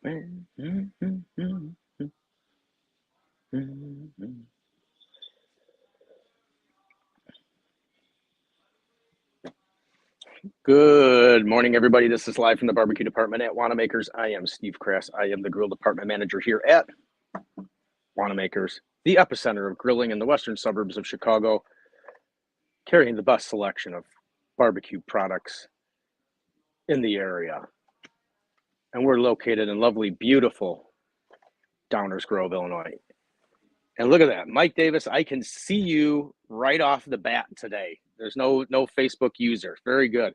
Good morning, everybody. This is live from the barbecue department at Wannemakers. I am Steve Krass. I am the grill department manager here at Wannemakers, the epicenter of grilling in the western suburbs of Chicago, carrying the best selection of barbecue products in the area. And we're located in lovely, beautiful Downers Grove, Illinois. And look at that, Mike Davis, I can see you right off the bat today. There's no Facebook user. Very good.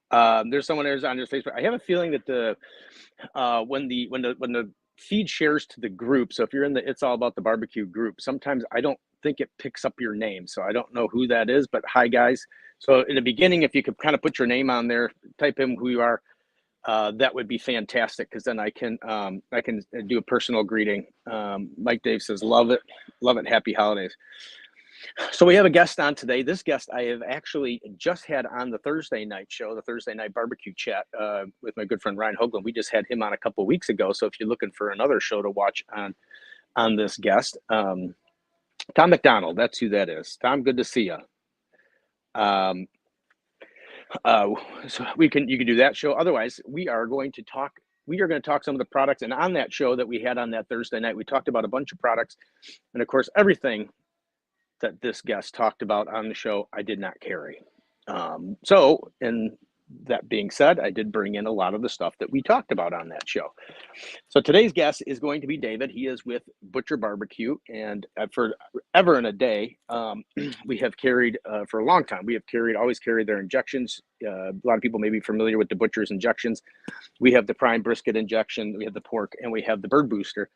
There's someone there's on your Facebook. I have a feeling that when the feed shares to the group, so if you're in the It's All About the Barbecue group, sometimes I don't think it picks up your name, so I don't know who that is. But hi guys. So in the beginning, if you could kind of put your name on there, type in who you are, that would be fantastic, because then I can do a personal greeting. Mike Dave says, love it, happy holidays. So we have a guest on today. This guest I have actually just had on the Thursday night show, the Thursday night barbecue chat, with my good friend Ryan Hoagland. We just had him on a couple of weeks ago. So if you're looking for another show to watch on this guest, Tom McDonald, that's who that is. Tom, good to see you. So you can do that show. Otherwise, we are going to talk some of the products. And on that show that we had on that Thursday night, we talked about a bunch of products. And of course, everything that this guest talked about on the show, I did not carry. So, and that being said, I did bring in a lot of the stuff that we talked about on that show. So today's guest is going to be David. He is with Butcher Barbecue, and for ever and a day, we have carried for a long time. We have always carried their injections. A lot of people may be familiar with the Butcher's injections. We have the prime brisket injection, we have the pork, and we have the bird booster.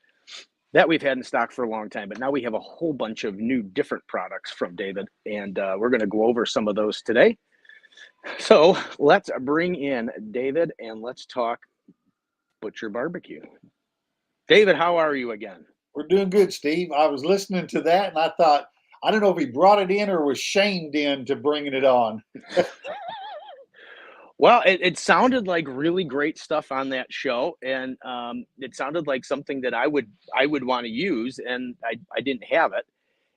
That we've had in stock for a long time, but now we have a whole bunch of new different products from David, and we're going to go over some of those today. So let's bring in David and let's talk Butcher Barbecue. David, how are you again? We're doing good, Steve. I was listening to that and I thought, I don't know if he brought it in or was shamed into bringing it on. Well, it sounded like really great stuff on that show, and it sounded like something that I would want to use, and I didn't have it.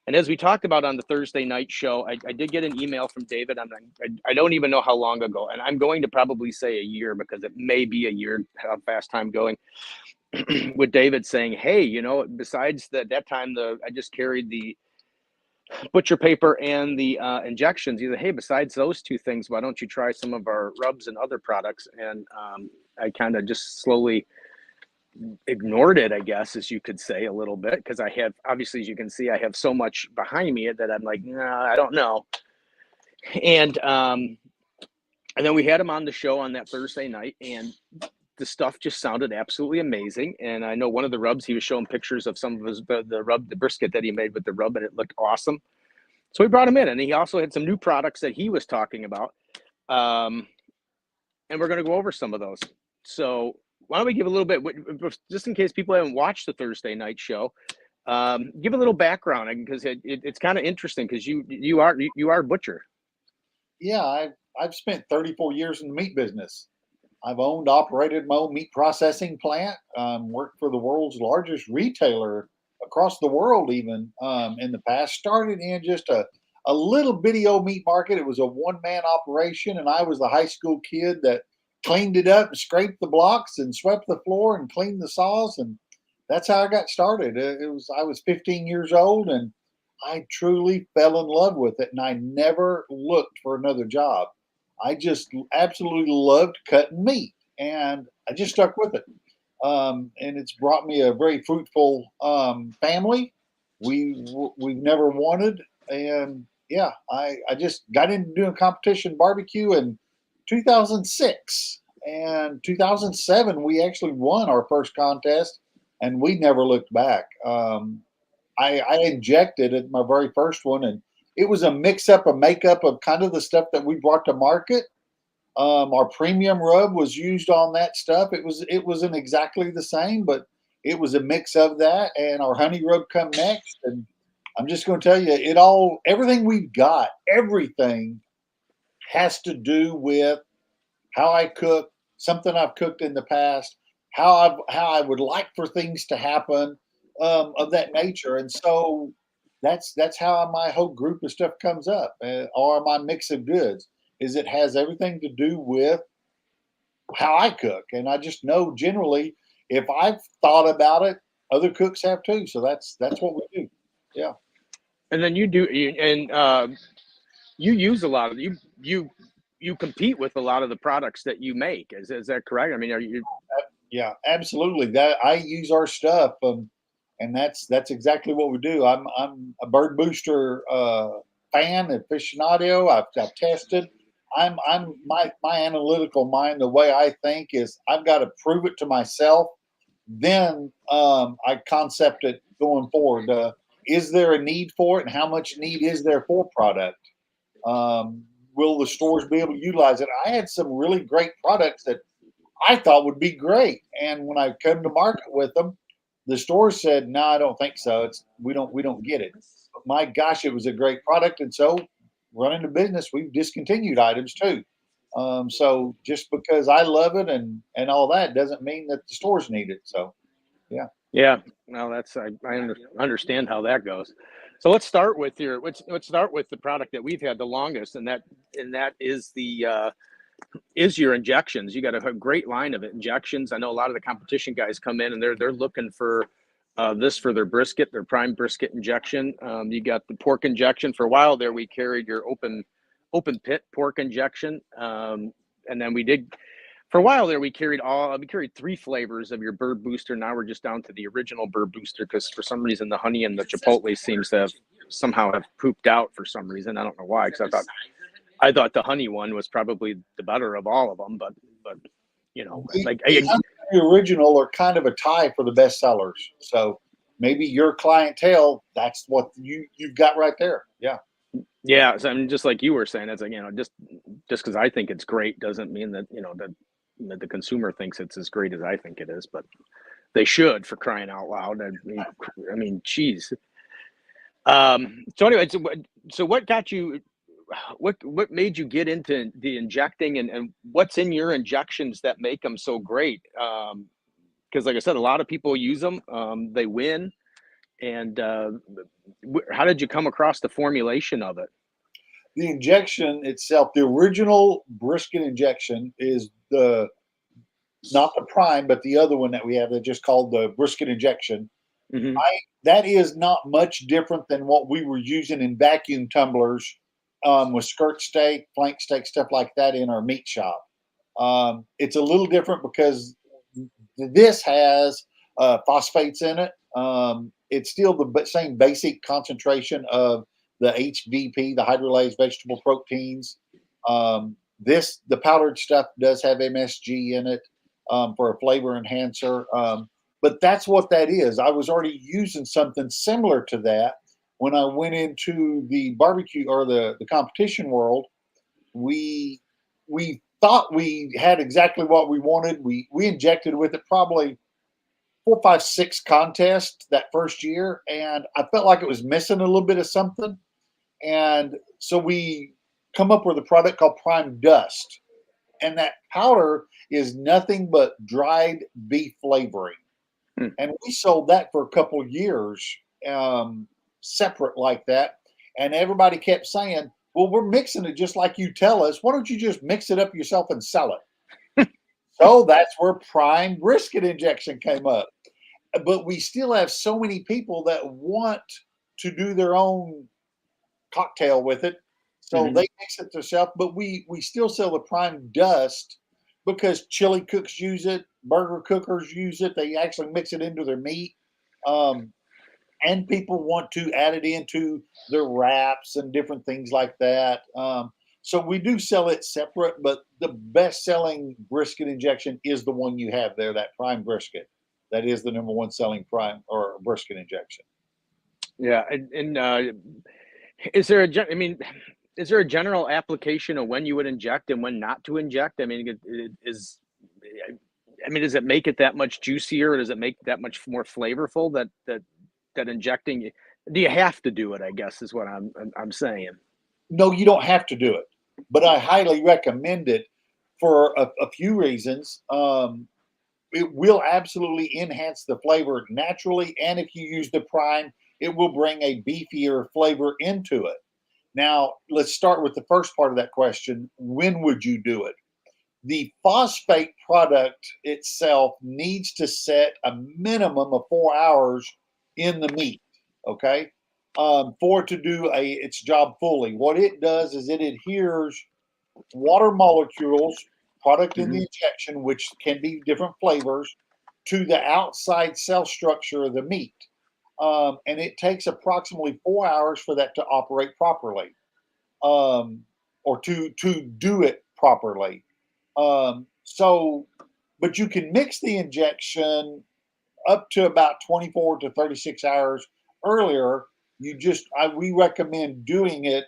And as we talked about on the Thursday night show, I did get an email from David. I don't even know how long ago, and I'm going to probably say a year because it may be a year, how fast time going, with David saying, hey, besides that time, I just carried the butcher paper and the injections. He said, hey, besides those two things, why don't you try some of our rubs and other products? And I kind of just slowly ignored it, I guess, as you could say, a little bit, because I have, obviously, as you can see, I have so much behind me that I'm like, nah, I don't know. And then we had him on the show on that Thursday night, and the stuff just sounded absolutely amazing. And I know one of the rubs, he was showing pictures of some of his the brisket that he made with the rub, and it looked awesome. So we brought him in, and he also had some new products that he was talking about. And we're going to go over some of those. So why don't we give a little bit, just in case people haven't watched the Thursday night show, give a little background, because it's kind of interesting, because you are a butcher. Yeah, I've spent 34 years in the meat business. I've owned, operated my own meat processing plant, worked for the world's largest retailer across the world even in the past. Started in just a little bitty old meat market. It was a one-man operation, and I was the high school kid that cleaned it up and scraped the blocks and swept the floor and cleaned the saws, and that's how I got started. I was 15 years old, and I truly fell in love with it, and I never looked for another job. I just absolutely loved cutting meat, and I just stuck with it. And it's brought me a very fruitful family. We've never wanted, and yeah, I just got into doing competition barbecue in 2006, and 2007 we actually won our first contest, and we never looked back. I injected at my very first one, and it was a mix-up, a makeup of kind of the stuff that we brought to market. Our premium rub was used on that stuff. It wasn't exactly the same, but it was a mix of that, and our honey rub come next. And I'm just going to tell you, everything we've got, everything has to do with how I cook, something I've cooked in the past, how I would like for things to happen, of that nature. And so that's how my whole group of stuff comes up, or my mix of goods. Is it has everything to do with how I cook, and I just know generally if I've thought about it, other cooks have too. So that's what we do. Yeah. And then you use a lot of you compete with a lot of the products that you make. Is that correct? I mean, are you? Yeah, absolutely. That I use our stuff, and that's exactly what we do. I'm a bird booster fan, aficionado. I've tested. I'm my analytical mind. The way I think is, I've got to prove it to myself. Then I concept it going forward. Is there a need for it, and how much need is there for product? Um, will the stores be able to utilize it? I had some really great products that I thought would be great. And when I come to market with them, the store said, "No, I don't think so. We don't get it." But my gosh, it was a great product, and so running the business, we've discontinued items too. So just because I love it and all that doesn't mean that the stores need it. So yeah. Yeah, no, that's understand how that goes. So let's start with the product that we've had the longest, and that is your injections. You got a great line of injections. I know a lot of the competition guys come in and they're looking for this for their brisket, their prime brisket injection. You got the pork injection. For a while there, we carried your open pit pork injection, and then we did for a while there. We carried three flavors of your bird booster. Now we're just down to the original bird booster because for some reason the honey and the chipotle seems to have somehow have pooped out for some reason. I don't know why, because I thought the honey one was probably the better of all of them, but like The honey and the original are kind of a tie for the best sellers. So maybe your clientele, that's what you've got right there. Yeah. yeah. So I mean, just like you were saying, it's like just because I think it's great doesn't mean that that the consumer thinks it's as great as I think it is, but they should, for crying out loud. I mean, geez. So anyway, so what got you? What made you get into the injecting, and what's in your injections that make them so great? Because like I said, a lot of people use them. They win. And how did you come across the formulation of it? The injection itself, the original brisket injection is the not the prime, but the other one that we have, that just called the brisket injection. Hmm. I That is not much different than what we were using in vacuum tumblers, with skirt steak, flank steak, stuff like that in our meat shop. It's a little different because this has phosphates in it. It's still the same basic concentration of the HVP, the hydrolyzed vegetable proteins. The powdered stuff does have MSG in it, for a flavor enhancer. But that's what that is. I was already using something similar to that when I went into the barbecue or the competition world. We thought we had exactly what we wanted. We injected with it probably 4, 5, 6 contests that first year, and I felt like it was missing a little bit of something. And so we come up with a product called Prime Dust, and that powder is nothing but dried beef flavoring. Hmm. And we sold that for a couple of years, separate like that. And everybody kept saying, "Well, we're mixing it just like you tell us. Why don't you just mix it up yourself and sell it?" So that's where Prime Brisket Injection came up. But we still have so many people that want to do their own cocktail with it. So Hmm. they mix it themselves, but we still sell the Prime Dust because chili cooks use it, burger cookers use it. They actually mix it into their meat. Um, and people want to add it into their wraps and different things like that. So we do sell it separate, but the best selling brisket injection is the one you have there, that Prime Brisket. That is the number one selling prime or brisket injection. Yeah, and is there I mean, is there a general application of when you would inject and when not to inject? I mean, I mean, does it make it that much juicier, or does it make it that much more flavorful that injecting? Do you have to do it? I guess is what I'm saying. No, you don't have to do it, but I highly recommend it for a few reasons. it will absolutely enhance the flavor naturally. And if you use the prime, it will bring a beefier flavor into it. Now, let's start with the first part of that question. When would you do it? The phosphate product itself needs to set a minimum of 4 hours in the meat, okay, for it to do its job fully. What it does is it adheres water molecules, product in the injection, which can be different flavors, to the outside cell structure of the meat. And it takes approximately 4 hours for that to operate properly, or to do it properly. So, but you can mix the injection up to about 24 to 36 hours earlier. We recommend doing it,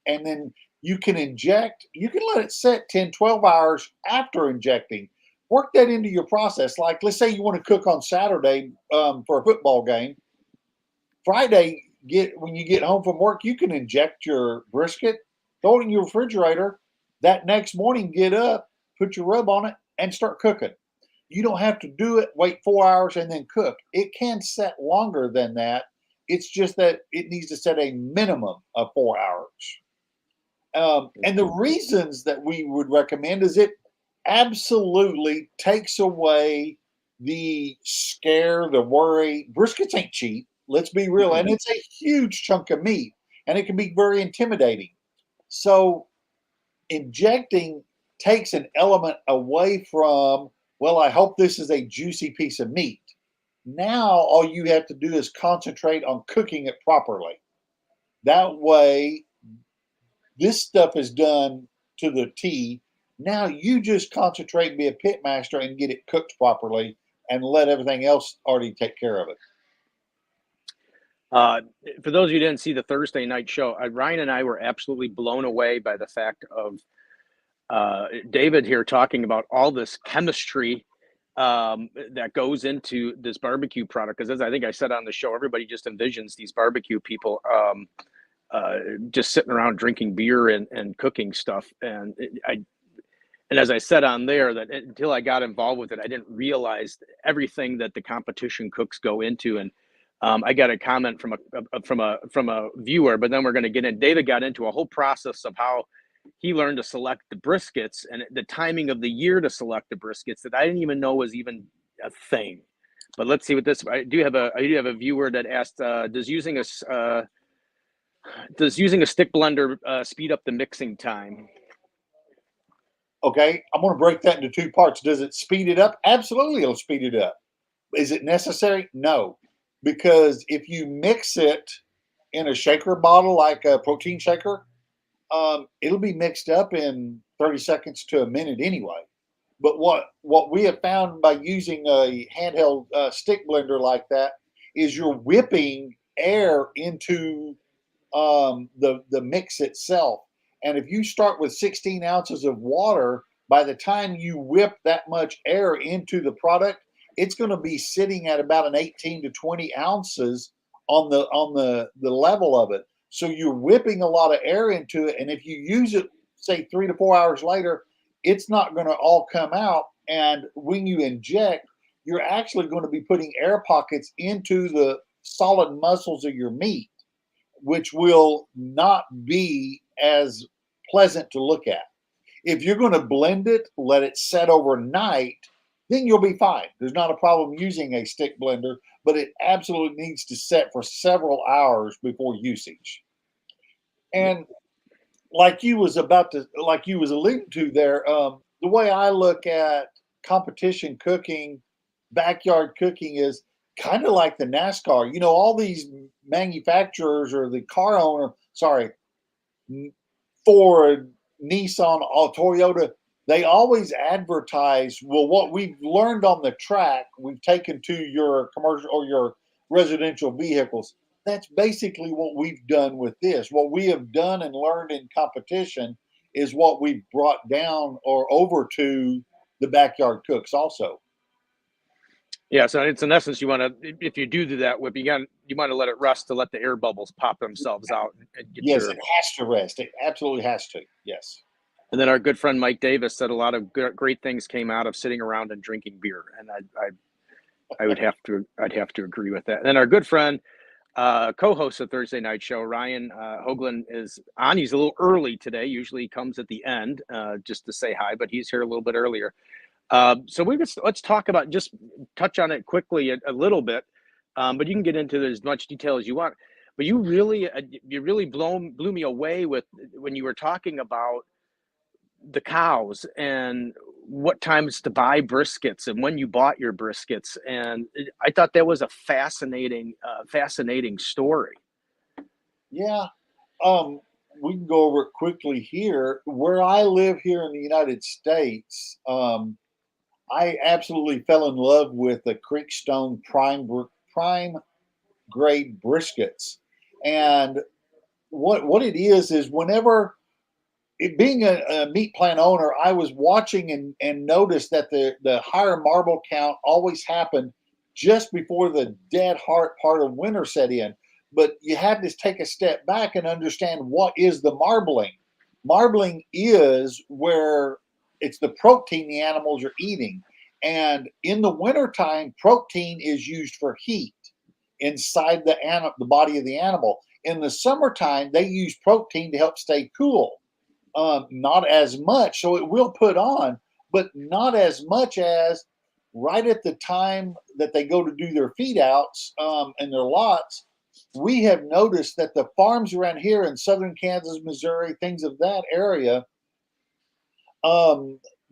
and then you can inject, you can let it set 10, 12 hours after injecting. Work that into your process. Like, let's say you want to cook on Saturday for a football game. Friday, when you get home from work, you can inject your brisket, throw it in your refrigerator. That next morning, get up, put your rub on it, and start cooking. You don't have to do it, wait 4 hours, and then cook. It can set longer than that. It's just that it needs to set a minimum of 4 hours. And the reasons that we would recommend is it absolutely takes away the scare, the worry. Briskets ain't cheap. Let's be real. And it's a huge chunk of meat, and it can be very intimidating. So injecting takes an element away from, well, I hope this is a juicy piece of meat. Now all you have to do is concentrate on cooking it properly. That way, this stuff is done to the T. Now you just concentrate and be a pit master and get it cooked properly, and let everything else already take care of it. For those of you who didn't see the Thursday night show, Ryan and I were absolutely blown away by the fact of David here talking about all this chemistry that goes into this barbecue product. Because as I think I said on the show, everybody just envisions these barbecue people just sitting around drinking beer and cooking stuff. And as I said on there, that until I got involved with it, I didn't realize everything that the competition cooks go into. And I got a comment from a viewer, but then we're going to get in. David got into a whole process of how he learned to select the briskets and the timing of the year to select the briskets that I didn't even know was even a thing. But let's see what this. I do have a viewer that asked, does using a stick blender speed up the mixing time? Okay, I'm going to break that into two parts. Does it speed it up? Absolutely, it'll speed it up. Is it necessary? No, because if you mix it in a shaker bottle, like a protein shaker, it'll be mixed up in 30 seconds to a minute anyway. But what we have found by using a handheld stick blender like that is you're whipping air into the mix itself. And if you start with 16 ounces of water, by the time you whip that much air into the product, it's going to be sitting at about an 18 to 20 ounces on the level of it. So you're whipping a lot of air into it, and if you use it, say 3 to 4 hours later, it's not going to all come out. And when you inject, you're actually going to be putting air pockets into the solid muscles of your meat, which will not be as pleasant to look at. If you're going to blend it, let it set overnight, then you'll be fine. There's not a problem using a stick blender, but it absolutely needs to set for several hours before usage. And like you was alluding to there, the way I look at competition cooking, backyard cooking is kind of like the NASCAR. You know, all these manufacturers or the car owner, Ford, Nissan, or Toyota, they always advertise, well, what we've learned on the track, we've taken to your commercial or your residential vehicles. That's basically what we've done with this. What we have done and learned in competition is what we've brought down or over to the backyard cooks also. Yeah, so it's in essence, you want to, if you do that whip, you want to let it rest to let the air bubbles pop themselves out and get Yes, it has to rest. It absolutely has to. Yes. And then our good friend Mike Davis said a lot of great things came out of sitting around and drinking beer, and I'd have to agree with that. And then our good friend, co-host of Thursday Night Show, Ryan Hoagland is on. He's a little early today. Usually he comes at the end just to say hi, but he's here a little bit earlier. So let's talk about, just touch on it quickly a little bit, but you can get into as much detail as you want. But you really blew me away with when you were talking about the cows and what times to buy briskets and when you bought your briskets, and I thought that was a fascinating story. Yeah. We can go over it quickly here. Where I live here in the United States, I absolutely fell in love with the Creekstone prime grade briskets. And what it is whenever being a meat plant owner, I was watching and noticed that the higher marble count always happened just before the dead heart part of winter set in. But you had to take a step back and understand what is the marbling. Marbling is where it's the protein the animals are eating. And in the wintertime, protein is used for heat inside the body of the animal. In the summertime, they use protein to help stay cool. Not as much, so it will put on, but not as much as right at the time that they go to do their feed outs and their lots. We have noticed that the farms around here in southern Kansas, Missouri, things of that area,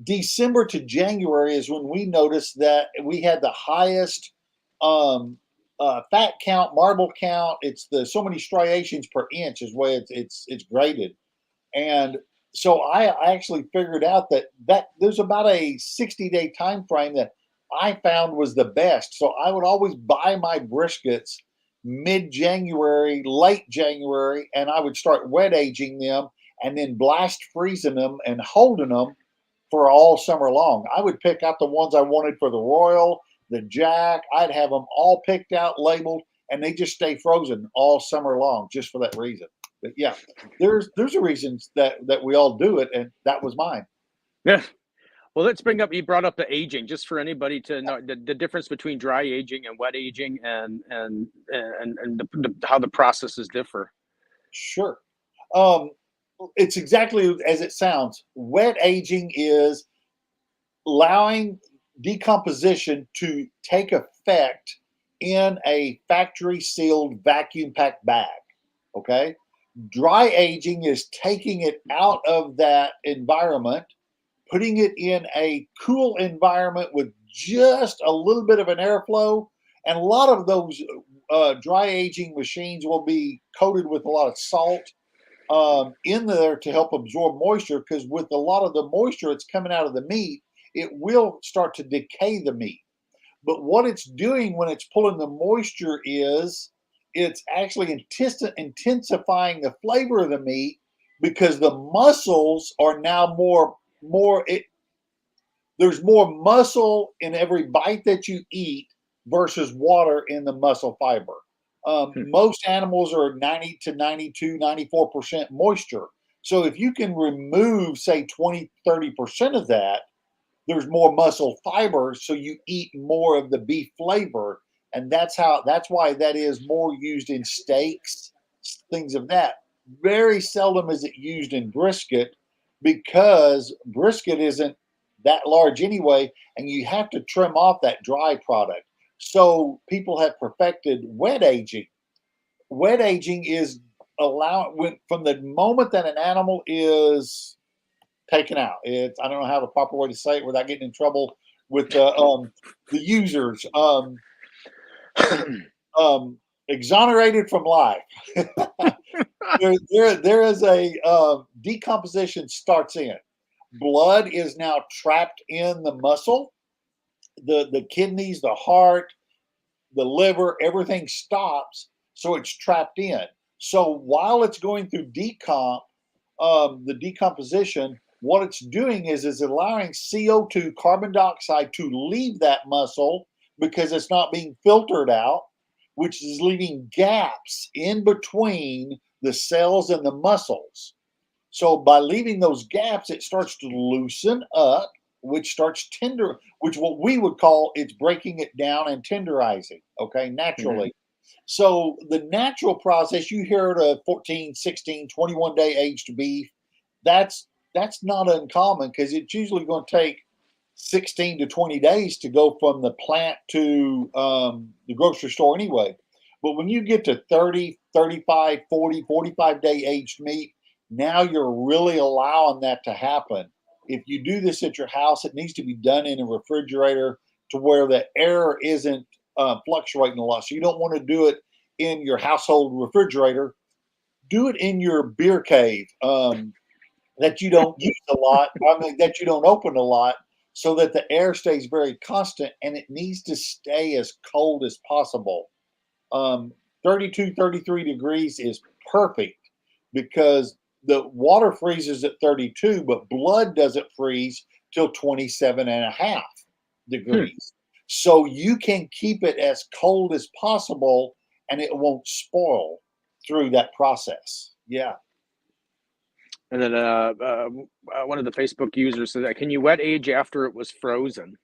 December to January is when we noticed that we had the highest fat count, marble count. It's the so many striations per inch is the way it's graded. And so I actually figured out that there's about a 60-day time frame that I found was the best. So I would always buy my briskets mid-January, late January, and I would start wet aging them and then blast freezing them and holding them for all summer long. I would pick out the ones I wanted for the Royal, the Jack. I'd have them all picked out, labeled, and they just stay frozen all summer long just for that reason. But yeah, there's a reasons that we all do it, and that was mine. Yeah. Well, let's bring up, you brought up the aging, just for anybody to know the difference between dry aging and wet aging, and how the processes differ. Sure. It's exactly as it sounds. Wet aging is allowing decomposition to take effect in a factory sealed vacuum packed bag. Okay. Dry aging is taking it out of that environment, putting it in a cool environment with just a little bit of an airflow. And a lot of those dry aging machines will be coated with a lot of salt in there to help absorb moisture, because with a lot of the moisture that's coming out of the meat, it will start to decay the meat. But what it's doing when it's pulling the moisture is it's actually intensifying the flavor of the meat, because the muscles are now there's more muscle in every bite that you eat versus water in the muscle fiber. Most animals are 90 to 92, 94% moisture. So if you can remove, say, 20, 30% of that, there's more muscle fiber, so you eat more of the beef flavor. And that's why that is more used in steaks, things of that. Very seldom is it used in brisket, because brisket isn't that large anyway, and you have to trim off that dry product. So people have perfected wet aging. Wet aging is from the moment that an animal is taken out. I don't know how the proper way to say it without getting in trouble with the users. Exonerated from life. there is a decomposition starts in. Blood is now trapped in the muscle, the kidneys, the heart, the liver, everything stops, so it's trapped in. So while it's going through the decomposition, what it's doing is allowing CO2, carbon dioxide, to leave that muscle, because it's not being filtered out, which is leaving gaps in between the cells and the muscles. So by leaving those gaps, it starts to loosen up, which starts which what we would call it's breaking it down and tenderizing, okay, Hmm. naturally. So the natural process, you hear it a 14, 16, 21-day aged beef. That's that's not uncommon because it's usually going to take 16 to 20 days to go from the plant to the grocery store anyway. But when you get to 30, 35, 40, 45-day aged meat, now you're really allowing that to happen. If you do this at your house, it needs to be done in a refrigerator to where the air isn't fluctuating a lot. So you don't want to do it in your household refrigerator. Do it in your beer cave that you don't use a lot. I mean, that you don't open a lot, so that the air stays very constant, and it needs to stay as cold as possible. Um, 32, 33 degrees is perfect because the water freezes at 32, but blood doesn't freeze till 27 and a half Hmm. degrees. So you can keep it as cold as possible and it won't spoil through that process. Yeah. And then one of the Facebook users said, "Can you wet age after it was frozen?"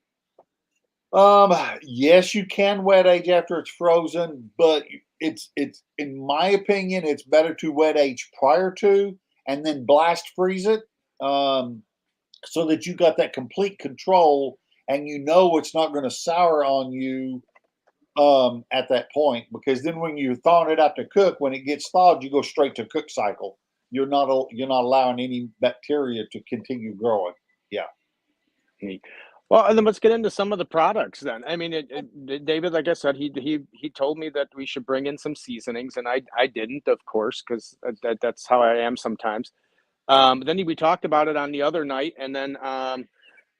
Um, yes, you can wet age after it's frozen, but it's in my opinion, it's better to wet age prior to and then blast freeze it. Um, so that you got that complete control and you know it's not going to sour on you at that point, because then when you're thawing it out to cook, when it gets thawed, you go straight to cook cycle. You're not allowing any bacteria to continue growing. Yeah. Neat. Well, and then let's get into some of the products then. I mean, David, like I said, he told me that we should bring in some seasonings, and I didn't, of course, because that's how I am sometimes. Then we talked about it on the other night, and then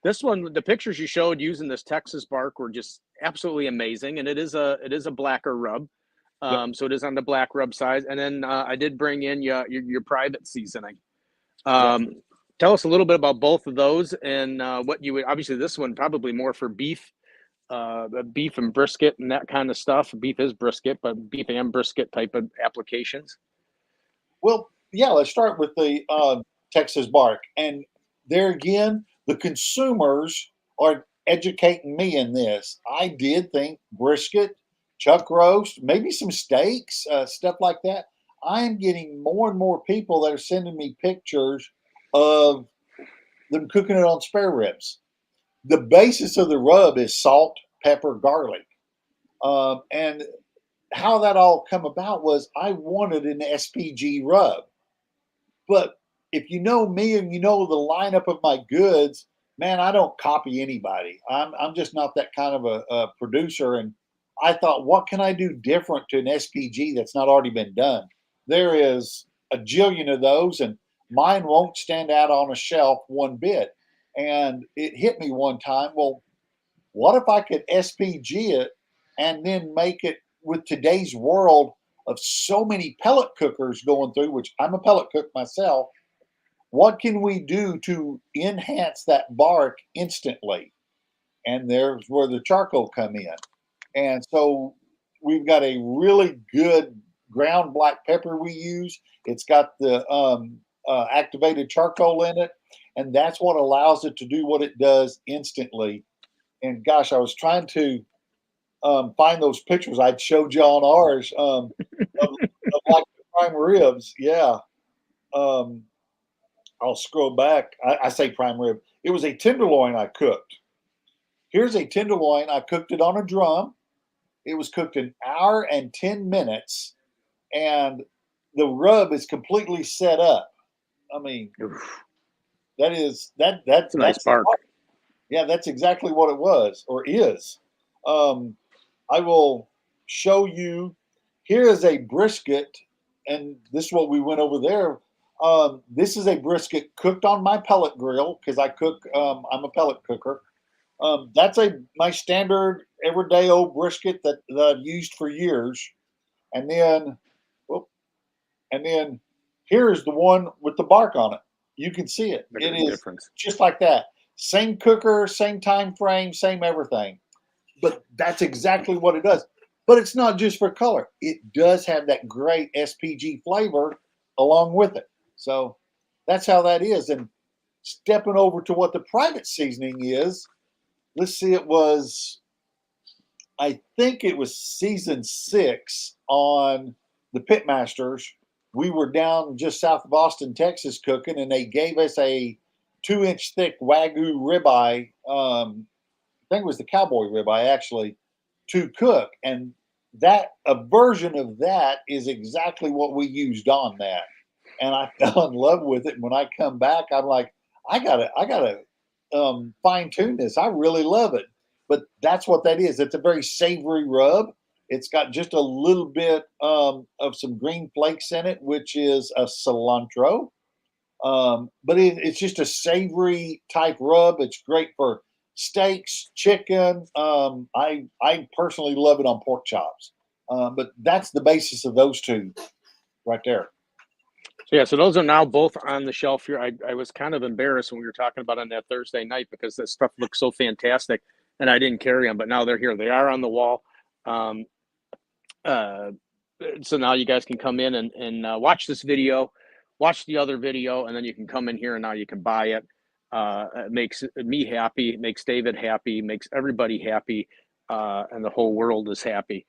this one, the pictures you showed using this Texas bark were just absolutely amazing, and it is a blacker rub. Yep. So it is on the black rub side, and then I did bring in your private seasoning. Yep. Um, Tell us a little bit about both of those and what you would obviously this one probably more for beef and brisket and that kind of stuff. Beef is brisket, but beef and brisket type of applications. Well, yeah, let's start with the Texas bark. And there again, the consumers are educating me in this. I did think brisket, chuck roast, maybe some steaks, stuff like that. I am getting more and more people that are sending me pictures of them cooking it on spare ribs. The basis of the rub is salt, pepper, garlic. And how that all come about was I wanted an SPG rub. But if you know me and you know the lineup of my goods, man, I don't copy anybody. I'm just not that kind of a producer. And I thought, what can I do different to an SPG that's not already been done? There is a jillion of those, and mine won't stand out on a shelf one bit. And it hit me one time. Well, what if I could SPG it and then make it with today's world of so many pellet cookers going through, which I'm a pellet cook myself, what can we do to enhance that bark instantly? And there's where the charcoal come in. And so we've got a really good ground black pepper we use. It's got the activated charcoal in it, and that's what allows it to do what it does instantly. And gosh, I was trying to find those pictures I showed you on ours of like the prime ribs. Yeah. Um, I'll scroll back. I say prime rib. It was a tenderloin I cooked. Here's a tenderloin. I cooked it on a drum. It was cooked an hour and 10 minutes, and the rub is completely set up. I mean, Oof, that is that that it's a nice that's bark. yeah, that's exactly what it was or is. Um, I will show you. Here is a brisket, and this is what we went over there. This is a brisket cooked on my pellet grill because I cook. I'm a pellet cooker. That's a my standard everyday old brisket that I've used for years. And then, whoop, and then here is the one with the bark on it. You can see it. Look at It the is difference. just like that. Same cooker, same time frame, same everything. But that's exactly what it does. But it's not just for color. It does have that great SPG flavor along with it. So That's how that is. And stepping over to what the private seasoning is, let's see, I think it was season 6 on the Pitmasters. We were down just south of Austin, Texas, cooking, and they gave us a 2-inch thick Wagyu ribeye. I think it was the cowboy ribeye, actually, to cook. And a version of that is exactly what we used on that. And I fell in love with it. And when I come back, I'm like, I gotta fine tune this. I really love it. But that's what that is. It's a very savory rub. It's got just a little bit of some green flakes in it, which is a cilantro. But it's just a savory type rub. It's great for steaks, chicken. I personally love it on pork chops. But that's the basis of those two right there. So yeah, so those are now both on the shelf here. I was kind of embarrassed when we were talking about on that Thursday night because this stuff looks so fantastic, and I didn't carry them, but now they're here. They are on the wall. So now you guys can come in and watch this video, watch the other video, and then you can come in here and now you can buy it. It makes me happy, it makes David happy, makes everybody happy, and the whole world is happy.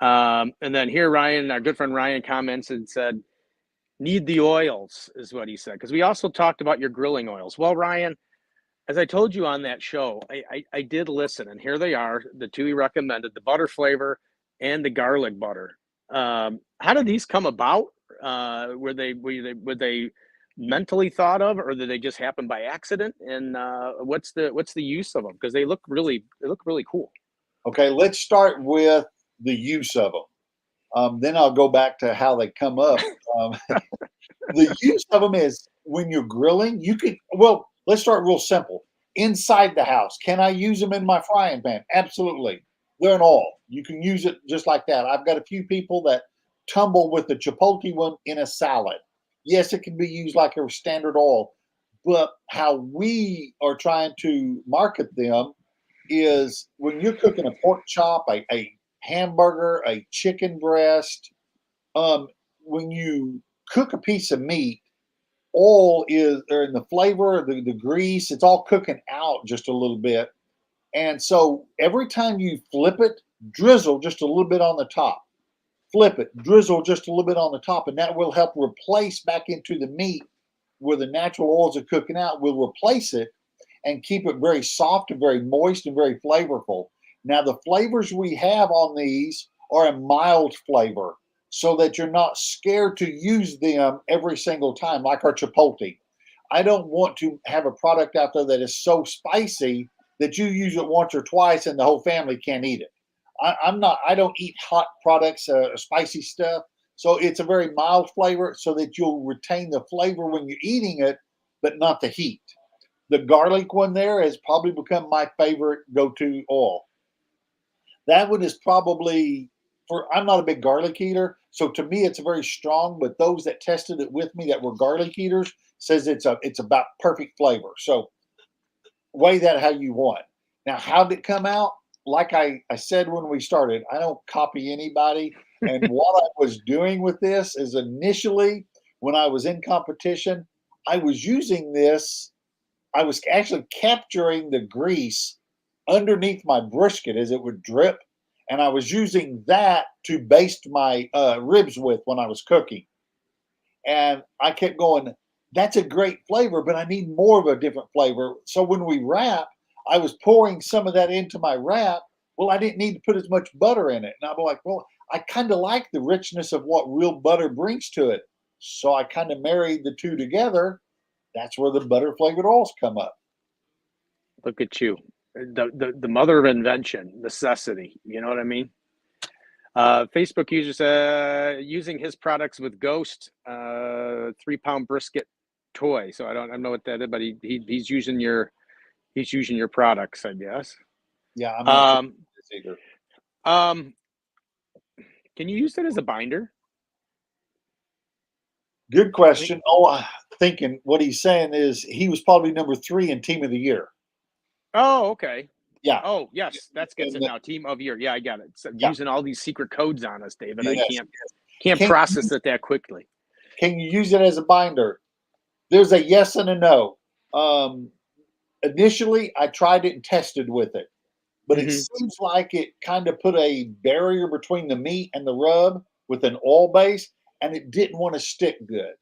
And then here, Ryan, our good friend Ryan, comments and said, "Need the oils," is what he said. Because we also talked about your grilling oils. Well, Ryan, as I told you on that show, I did listen, and here they are, the two he recommended, the butter flavor and the garlic butter. How did these come about? Were they mentally thought of, or did they just happen by accident? And what's the use of them? Because they look really cool. Okay, let's start with the use of them. Then I'll go back to how they come up. The use of them is when you're grilling, let's start real simple. Inside the house, can I use them in my frying pan? Absolutely. They're an oil. You can use it just like that. I've got a few people that tumble with the chipotle one in a salad. Yes, it can be used like a standard oil, but how we are trying to market them is when you're cooking a pork chop, a hamburger, a chicken breast, when you cook a piece of meat, oil is or in the flavor, the grease, it's all cooking out just a little bit. And so every time you flip it, drizzle just a little bit on the top. Flip it, drizzle just a little bit on the top, and that will help replace back into the meat where the natural oils are cooking out, will replace it and keep it very soft and very moist and very flavorful. Now, the flavors we have on these are a mild flavor so that you're not scared to use them every single time, like our chipotle. I don't want to have a product out there that is so spicy that you use it once or twice and the whole family can't eat it. I don't eat hot products, spicy stuff. So it's a very mild flavor so that you'll retain the flavor when you're eating it, but not the heat. The garlic one there has probably become my favorite go-to oil. That one is probably I'm not a big garlic eater, so to me it's very strong. But those that tested it with me that were garlic eaters says it's about perfect flavor. So weigh that how you want. Now, how did it come out? Like I said when we started, I don't copy anybody. And what I was doing with this is initially when I was in competition, I was using this. I was actually capturing the grease underneath my brisket as it would drip. And I was using that to baste my ribs with when I was cooking. And I kept going, that's a great flavor, but I need more of a different flavor. So when we wrap, I was pouring some of that into my wrap. Well, I didn't need to put as much butter in it. And I'm like, well, I kind of like the richness of what real butter brings to it. So I kind of married the two together. That's where the butter flavored oils come up. Look at you. The mother of invention, necessity. You know what I mean? Facebook user using his products with Ghost 3-pound brisket toy. So I don't know what that is, but he's using your products, I guess. Yeah, I'm not sure this either. Can you use it as a binder? Good question. Thinking what he's saying is he was probably number 3 in team of the year. Oh, okay. Yeah. Oh, yes, that gets it now. Team of year. Yeah, I got it. So Yeah. using all these secret codes on us, David. Yes. I can't process it that quickly. Can you use it as a binder? there's a yes and a no. Um, Initially, I tried it and tested with it, but it Hmm. seems like it kind of put a barrier between the meat and the rub with an oil base, and it didn't want to stick good.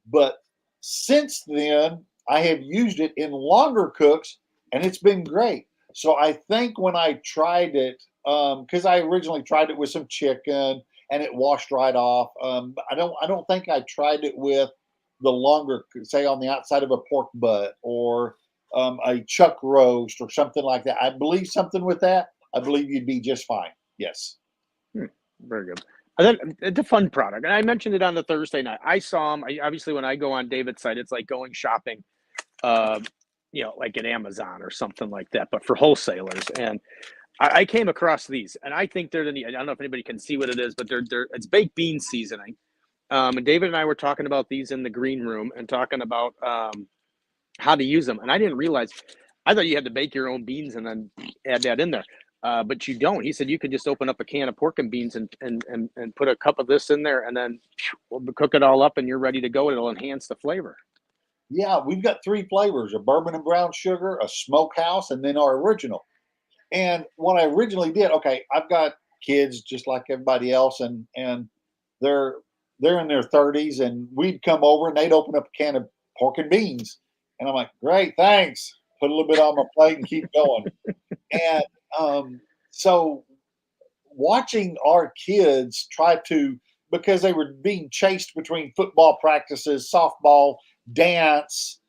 But since then, I have used it in longer cooks, and it's been great. So I think when I tried it, because I originally tried it with some chicken and it washed right off. I don't think I tried it with the longer, say on the outside of a pork butt or a chuck roast or something like that. I believe something with that. I believe you'd be just fine. Yes. Hmm, very good. And then it's a fun product, and I mentioned it on the Thursday night. I saw them. Obviously, when I go on David's site, it's like going shopping, uh, like at Amazon or something like that, but for wholesalers. And I came across these, and I think they're the. I don't know if anybody can see what it is, but they're it's baked bean seasoning. And David and I were talking about these in the green room and talking about how to use them. And I didn't realize, I thought you had to bake your own beans and then add that in there. But you don't. He said you could just open up a can of pork and beans and put a cup of this in there and then we'll cook it all up and you're ready to go. It'll enhance the flavor. Yeah, we've got three flavors: a bourbon and brown sugar, a smokehouse, and then our original. And what I originally did, okay, I've got kids just like everybody else, and they're they're in their 30s, and we'd come over and they'd open up a can of pork and beans, and I'm like, great, thanks. Put a little bit on my plate and keep going. And so watching our kids try to, because they were being chased between football practices, softball, dance,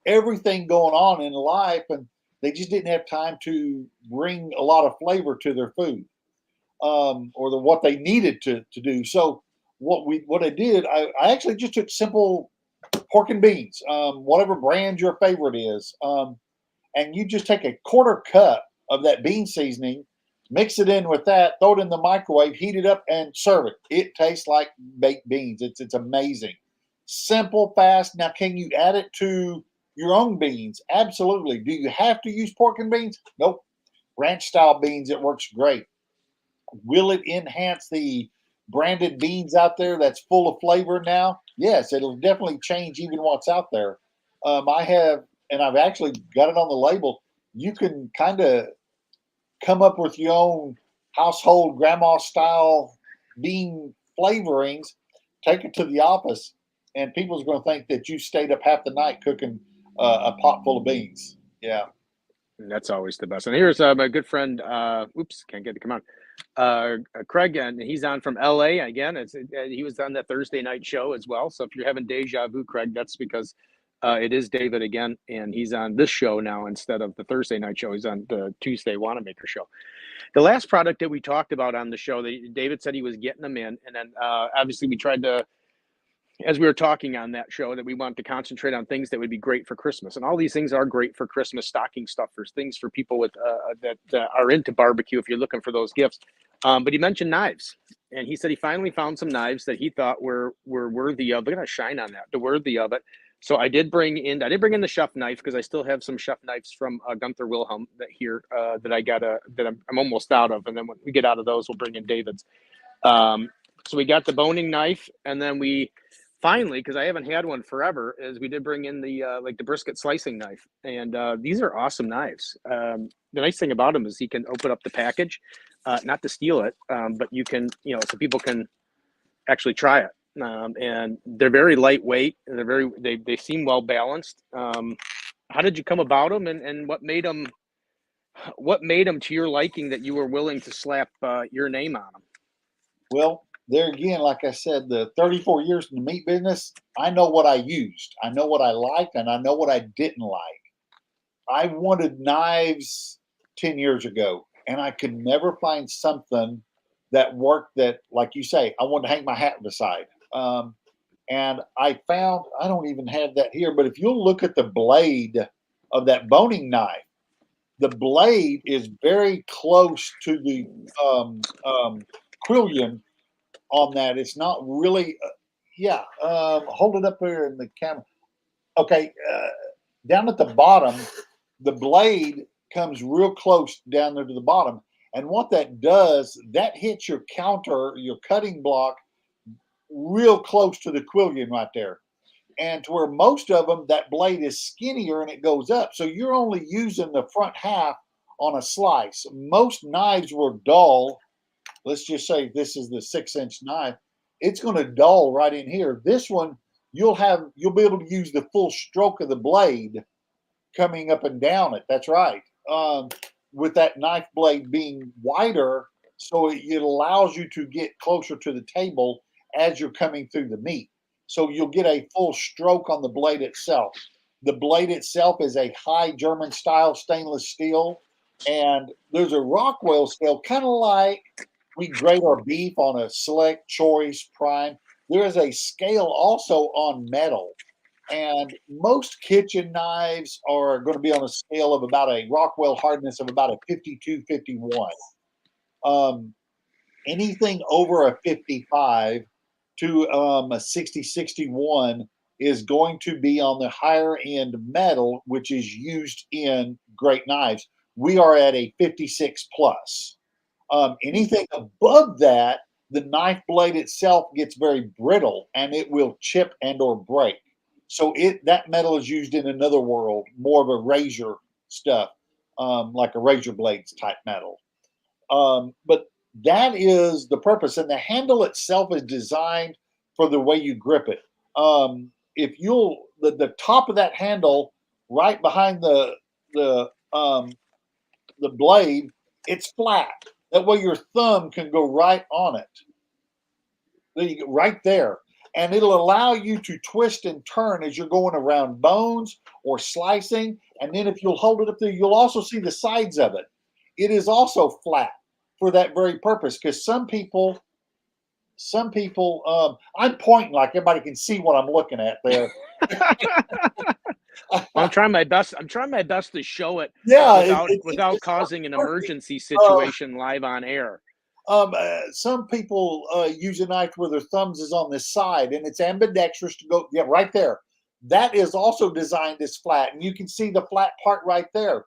everything going on in life, and they just didn't have time to bring a lot of flavor to their food, or what they needed to do. So what I did, I actually just took simple pork and beans, whatever brand your favorite is, and you just take a quarter cup of that bean seasoning, mix it in with that, throw it in the microwave, heat it up, and serve it. It tastes like baked beans. It's amazing, simple, fast. Now, can you add it to your own beans? Absolutely. Do you have to use pork and beans? Nope. Ranch style beans, it works great. Will it enhance the branded beans out there that's full of flavor now? Yes, it'll definitely change even what's out there. I have, and I've actually got it on the label. You can kind of come up with your own household grandma style bean flavorings, take it to the office, and people's going to think that you stayed up half the night cooking a pot full of beans. Yeah. And that's always the best. And here's my good friend, oops, can't get to come on. Craig, and he's on from LA again. He was on that Thursday night show as well. So if you're having deja vu, Craig, that's because it is David again, and he's on this show now instead of the Thursday night show. He's on the Tuesday Wannemaker show. The last product that we talked about on the show, that David said he was getting them in, and then obviously we tried to, as we were talking on that show, that we want to concentrate on things that would be great for Christmas, and all these things are great for Christmas stocking stuffers, things for people with that are into barbecue if you're looking for those gifts. But he mentioned knives, and he said he finally found some knives that he thought were worthy of. Look at that shine on that, the worthy of it. So I did bring in the chef knife because I still have some chef knives from Gunther Wilhelm that I got that I'm almost out of, and then when we get out of those, we'll bring in David's. Um, so we got the boning knife, and then we finally, because I haven't had one forever, is we did bring in the like the brisket slicing knife, and these are awesome knives. The nice thing about them is you can open up the package, not to steal it, but you can, so people can actually try it. And they're very lightweight, and they seem well balanced. How did you come about them, and what made them to your liking that you were willing to slap your name on them? Well, there again, like I said, the 34 years in the meat business, I know what I used. I know what I liked, and I know what I didn't like. I wanted knives 10 years ago, and I could never find something that worked that, like you say, I wanted to hang my hat beside. And I found, I don't even have that here, but if you'll look at the blade of that boning knife, the blade is very close to the quillion on that. It's not really, yeah. Hold it up there in the camera. Okay, down at the bottom, the blade comes real close down there to the bottom, and what that does, that hits your counter, your cutting block, real close to the quillion right there. and to where most of them, that blade is skinnier and it goes up. So you're only using the front half on a slice. Most knives were dull. Let's just say this is the 6-inch knife. It's going to dull right in here. This one, you'll be able to use the full stroke of the blade coming up and down it. That's right. With that knife blade being wider, so it allows you to get closer to the table as you're coming through the meat. So you'll get a full stroke on the blade itself. The blade itself is a high German style stainless steel, and there's a Rockwell scale, kind of like we grade our beef on a select, choice, prime. There is a scale also on metal. And most kitchen knives are going to be on a scale of about a Rockwell hardness of about a 52, 51. Anything over a 55 to a 60, 61 is going to be on the higher end metal, which is used in great knives. We are at a 56 plus. Anything above that, the knife blade itself gets very brittle and it will chip and or break. So that metal is used in another world, more of a razor stuff, like a razor blades type metal. But that is the purpose, and the handle itself is designed for the way you grip it. If you'll the top of that handle, right behind the blade, it's flat. That way your thumb can go right on it. There you go, right there. And it'll allow you to twist and turn as you're going around bones or slicing. And then if you'll hold it up there, you'll also see the sides of it. It is also flat for that very purpose, because some people, I'm pointing like everybody can see what I'm looking at there. Well, I'm trying my best. I'm trying my best to show it Yeah, without causing an emergency situation live on air. Some people use a knife where their thumbs is on this side, and it's ambidextrous to go. Yeah, right there. That is also designed as flat, and you can see the flat part right there.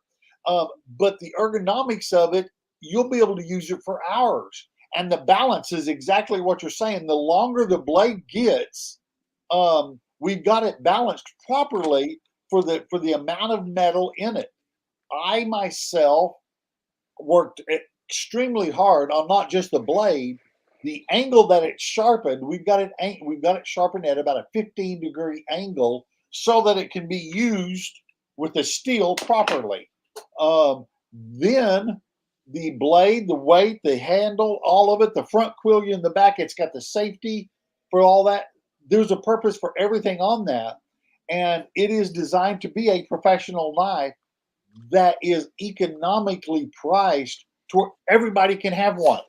But the ergonomics of it, you'll be able to use it for hours, and the balance is exactly what you're saying. The longer the blade gets, we've got it balanced properly for the amount of metal in it. I myself worked extremely hard on not just the blade, the angle that it's sharpened. We've got it sharpened at about a 15-degree angle so that it can be used with the steel properly. Then the blade, the weight, the handle, all of it, the front quillia in the back, it's got the safety for all that. There's a purpose for everything on that. And it is designed to be a professional knife that is economically priced to where everybody can have one.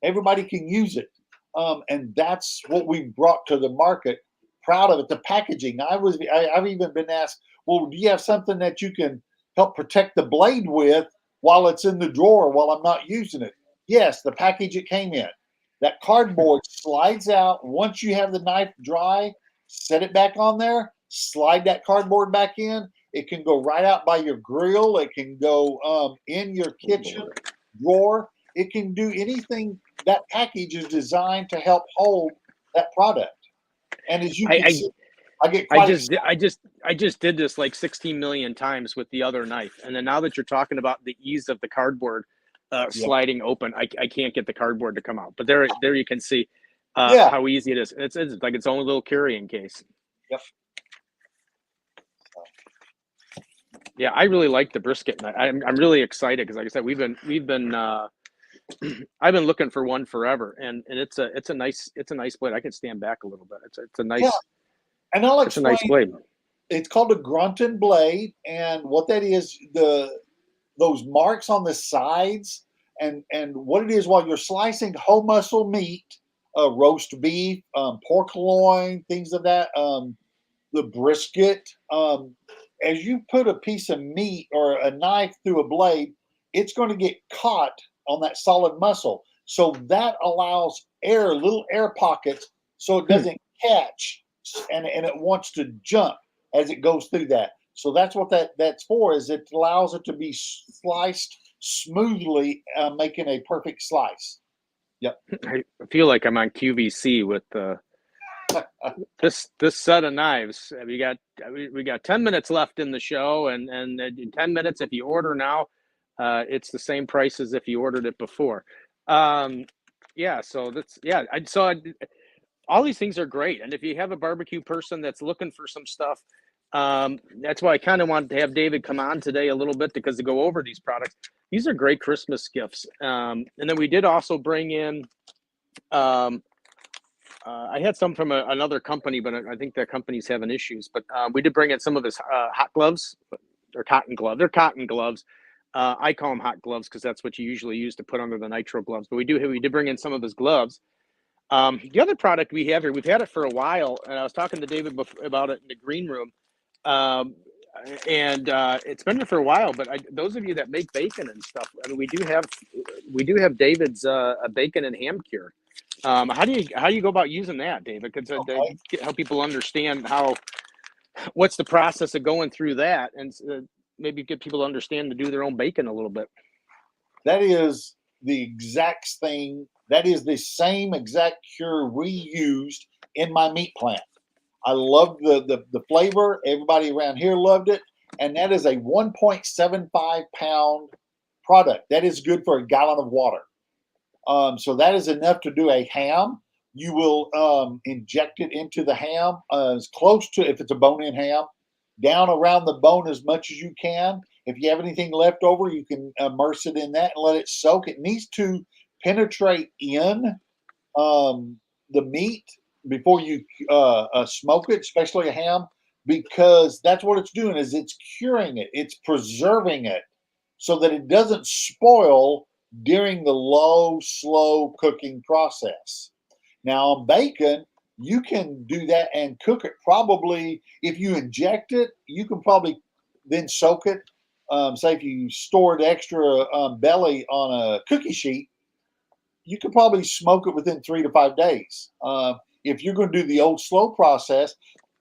Everybody can use it. And that's what we brought to the market. Proud of it. The packaging. I've even been asked, well, do you have something that you can help protect the blade with while it's in the drawer while I'm not using it? Yes, the package it came in. That cardboard slides out. Once you have the knife dry, set it back on there, slide that cardboard back in. It can go right out by your grill. It can go in your kitchen drawer. It can do anything. That package is designed to help hold that product. And as you can see, I get quite I just did this like 16 million times with the other knife, and then now that you're talking about the ease of the cardboard sliding open, I can't get the cardboard to come out. But there you can see how easy it is. It's like its own little carrying case. Yep. Yeah, I really like the brisket. I'm really excited because, like I said, we've been I've been looking for one forever, and it's a nice blade. I can stand back a little bit. It's a nice and I'll it's explain. a nice blade. It's called a grunton blade, and what that is, those marks on the sides, and what it is while you're slicing whole muscle meat, roast beef, pork loin, things of that, the brisket. As you put a piece of meat or a knife through a blade, it's going to get caught on that solid muscle. So that allows little air pockets, so it doesn't catch and it wants to jump as it goes through that. So that's what that's for, is it allows it to be sliced smoothly, making a perfect slice. Yep. I feel like I'm on QVC with This set of knives. We got 10 minutes left in the show, and in 10 minutes, if you order now, it's the same price as if you ordered it before. Yeah, so that's yeah. All these things are great, and if you have a barbecue person that's looking for some stuff, that's why I kind of wanted to have David come on today a little bit to go over these products. These are great Christmas gifts, and then we did also bring in. I had some from another company, but I think that company's having issues. But we did bring in some of his hot gloves, or cotton gloves. They're cotton gloves. I call them hot gloves because that's what you usually use to put under the nitro gloves. But we did bring in some of his gloves. The other product we have here, we've had it for a while, and I was talking to David about it in the green room. And it's been there for a while. But those of you that make bacon and stuff, I mean, we do have David's a bacon and ham cure. How do you go about using that, David? Because help people understand what's the process of going through that, and maybe get people to understand to do their own bacon a little bit. That is the exact thing. That is the same exact cure we used in my meat plant. I loved the flavor. Everybody around here loved it, and that is a 1.75 pound product. That is good for a gallon of water. So that is enough to do a ham. You will inject it into the ham as close to, if it's a bone-in ham, down around the bone as much as you can. If you have anything left over, you can immerse it in that and let it soak. It needs to penetrate in the meat before you smoke it, especially a ham, because that's what it's doing, is it's curing it. It's preserving it so that it doesn't spoil during the low, slow cooking process. Now, on bacon, you can do that and cook it. Probably, if you inject it, you can probably then soak it. Say if you stored extra belly on a cookie sheet, you could probably smoke it within 3 to 5 days. If you're going to do the old slow process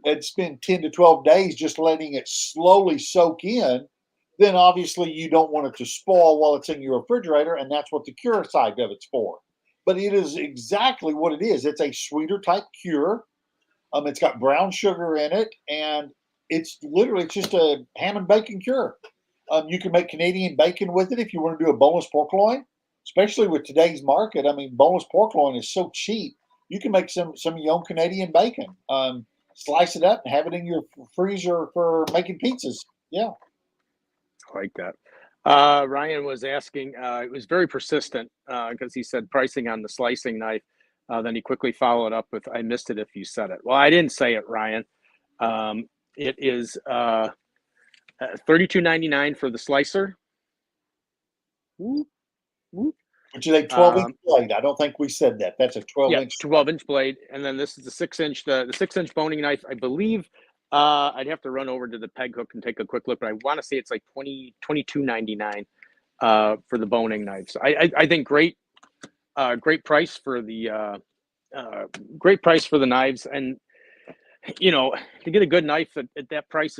and spend 10 to 12 days just letting it slowly soak in, then obviously you don't want it to spoil while it's in your refrigerator, and that's what the cure side of it's for. But it is exactly what it is. It's a sweeter type cure. It's got brown sugar in it, and it's just a ham and bacon cure. You can make Canadian bacon with it if you want to do a boneless pork loin, especially with today's market. I mean, boneless pork loin is so cheap. You can make some of your own Canadian bacon. Slice it up and have it in your freezer for making pizzas. Yeah. I like that. Ryan was asking, it was very persistent because he said pricing on the slicing knife. Then he quickly followed up with, I missed it if you said it. Well, I didn't say it, Ryan. It is $32.99 for the slicer. Whoop, whoop. Which is a 12-inch blade. I don't think we said that. That's a 12-inch. 12-inch blade. And then this is the 6-inch, the 6-inch boning knife, I believe. I'd have to run over to the peg hook and take a quick look, but I want to say it's like $22.99 for the boning knives. I think great price for the knives, and to get a good knife at that price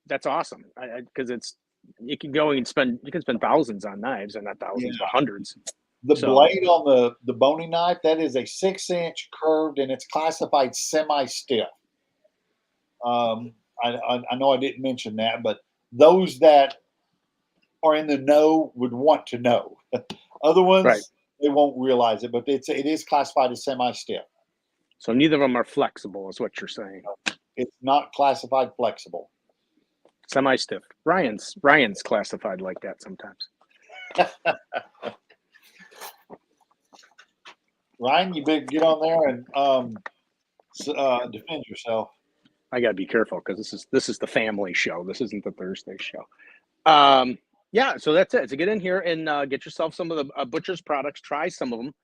that's awesome. Because you can spend thousands on knives, and not thousands, but hundreds. The blade on the boning knife, that is a 6-inch curved, and it's classified semi-stiff. I know I didn't mention that, but those that are in the know would want to know. Other ones, right, they won't realize it, but it is classified as semi-stiff. So neither of them are flexible, is what you're saying. It's not classified flexible. Semi-stiff. Ryan's classified like that sometimes. Ryan, you better get on there and defend yourself. I got to be careful because this is the family show. This isn't the Thursday show. Yeah, so that's it. So get in here and get yourself some of the Butcher's products. Try some of them.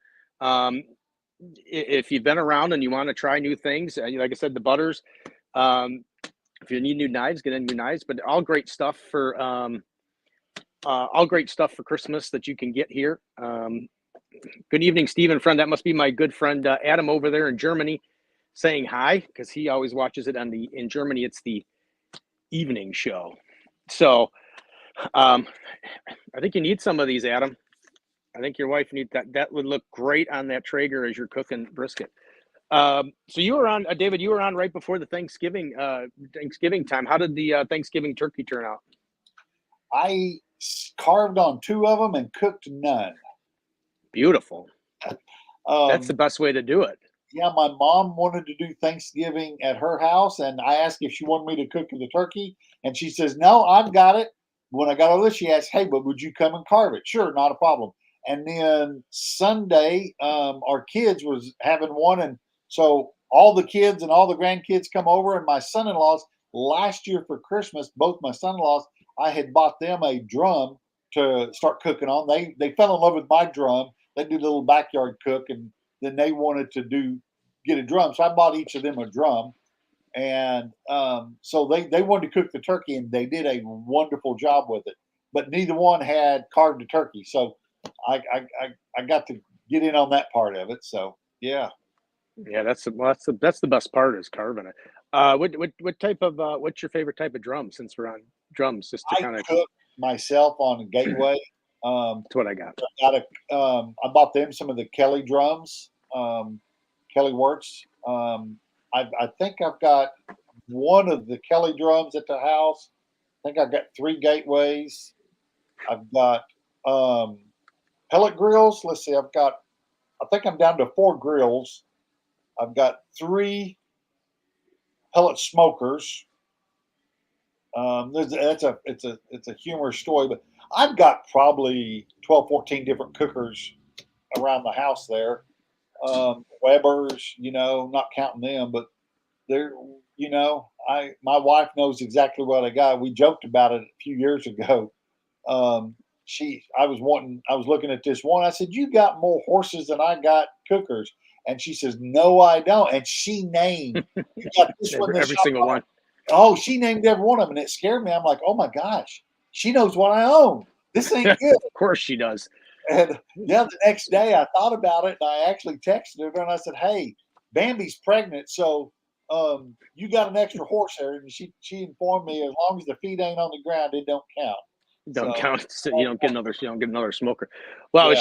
If you've been around and you want to try new things, like I said, the butters. If you need new knives, get in new knives. But all great stuff for Christmas that you can get here. Good evening, Stephen, friend. That must be my good friend Adam over there in Germany, saying hi, because he always watches it in Germany. It's the evening show. So I think you need some of these, Adam. I think your wife needs that. That would look great on that Traeger as you're cooking brisket. So you were on, David. You were on right before the Thanksgiving time. How did the Thanksgiving turkey turn out? I carved on 2 of them and cooked none. Beautiful. That's the Um, best way to do it. yeah, my mom wanted to do Thanksgiving at her house, and I asked if she wanted me to cook the turkey, and she says, "No, I've got it." When I got all this, she asked, "Hey, but would you come and carve it?" Sure, not a problem. And then Sunday, our kids was having one, and so all the kids and all the grandkids come over, and my son-in-laws last year for Christmas, both my son-in-laws, I had bought them a drum to start cooking on. They fell in love with my drum. They did a little backyard cook, and then they wanted to get a drum. So I bought each of them a drum. And so they wanted to cook the turkey, and they did a wonderful job with it. But neither one had carved a turkey. So I got to get in on that part of it. So yeah. Yeah, that's the best part is carving it. What type of what's your favorite type of drum? Since we're on drums, just to I kind of cook myself on a Gateway. that's what I got. I bought them some of the Kelly drums, Kelly Works. I think I've got one of the Kelly drums at the house. I think I've got 3 Gateways. I've got pellet grills. Let's see, I think I'm down to 4 grills. I've got 3 pellet smokers. It's a humorous story, but I've got probably 12, 14 different cookers around the house there. Weber's, not counting them, but they're, my wife knows exactly what I got. We joked about it a few years ago. I was looking at this one. I said, "You got more horses than I got cookers." And she says, "No, I don't." And she named, "You got this one, this Every single one. Oh, she named every one of them, and it scared me. I'm like, "Oh my gosh, she knows what I own. This ain't good." Of course she does. And yeah, the next day I thought about it, and I actually texted her, and I said, "Hey, Bambi's pregnant, so you got an extra horse there." And she informed me, as long as the feet ain't on the ground, it don't count. Don't So count. You don't get another smoker. Well, yeah, I was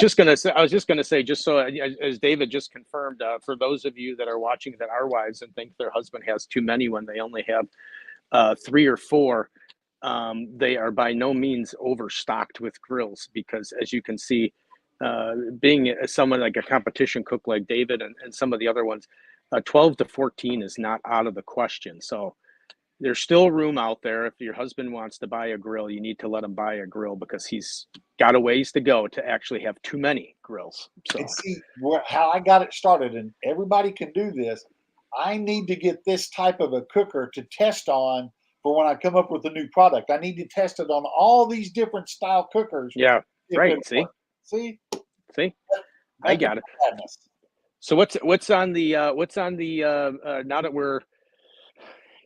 just gonna say, just so as David just confirmed, for those of you that are watching that are wives and think their husband has too many when they only have 3 or 4, they are by no means overstocked with grills because, as you can see, being someone like a competition cook like David and some of the other ones, 12 to 14 is not out of the question. So there's still room out there. If your husband wants to buy a grill, you need to let him buy a grill because he's got a ways to go to actually have too many grills. So and see how I got it started, and everybody can do this. I need to get this type of a cooker to test on for when I come up with a new product. I need to test it on all these different style cookers. yeah, If right. it works. See, I got it. madness. So what's on the now that we're,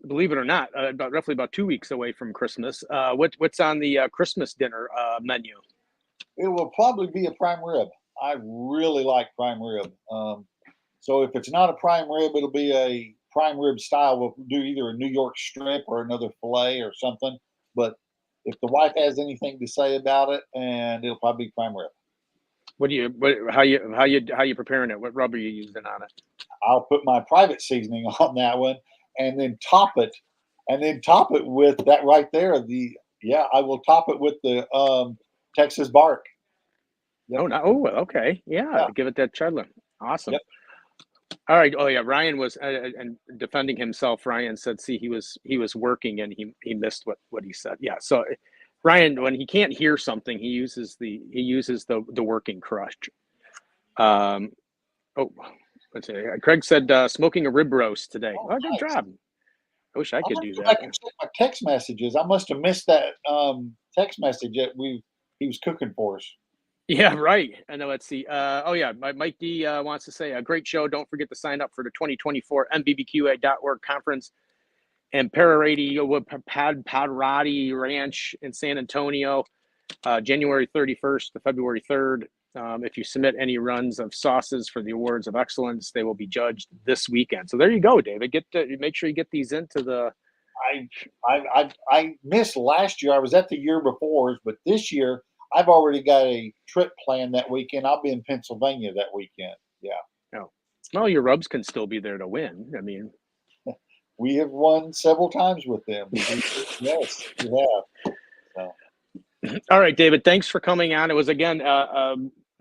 believe it or not, roughly about 2 weeks away from Christmas. What's on the Christmas dinner menu? It will probably be a prime rib. I really like prime rib. So if it's not a prime rib, it'll be a prime rib style. We'll do either a New York strip or another fillet or something. But if the wife has anything to say about it, and it'll probably be prime rib. How you preparing it? What rub are you using on it? I'll put my private seasoning on that one, and then top it, with that right there. I will top it with the Texas bark. Yep. Oh, no. Oh, okay. Yeah, Yeah. to give it that cheddar. Awesome. Yep. All right. Oh, yeah. Ryan was and defending himself. Ryan said, "See, he was working and he missed what he said." Yeah. So, Ryan, when he can't hear something, he uses the working crush. Um. Oh, let's see. Craig said smoking a rib roast today. Oh, Oh, good nice. job. I wish I I'll could have to do go that. back and check my text messages. I must have missed that text message that he was cooking for us. Yeah, right. I know. Let's see. Oh, yeah. Mike D wants to say a great show. Don't forget to sign up for the 2024 MBBQA.org conference and Padrati Ranch in San Antonio, January 31st to February 3rd. If you submit any runs of sauces for the Awards of Excellence, they will be judged this weekend. So there you go, David. Make sure you get these into the. I missed last year. I was at the year before, but this year I've already got a trip planned that weekend. I'll be in Pennsylvania that weekend. Yeah. Oh, Well, your rubs can still be there to win. I mean, We have won several times with them. Yes, we have. So, all right, David, thanks for coming on. It was again,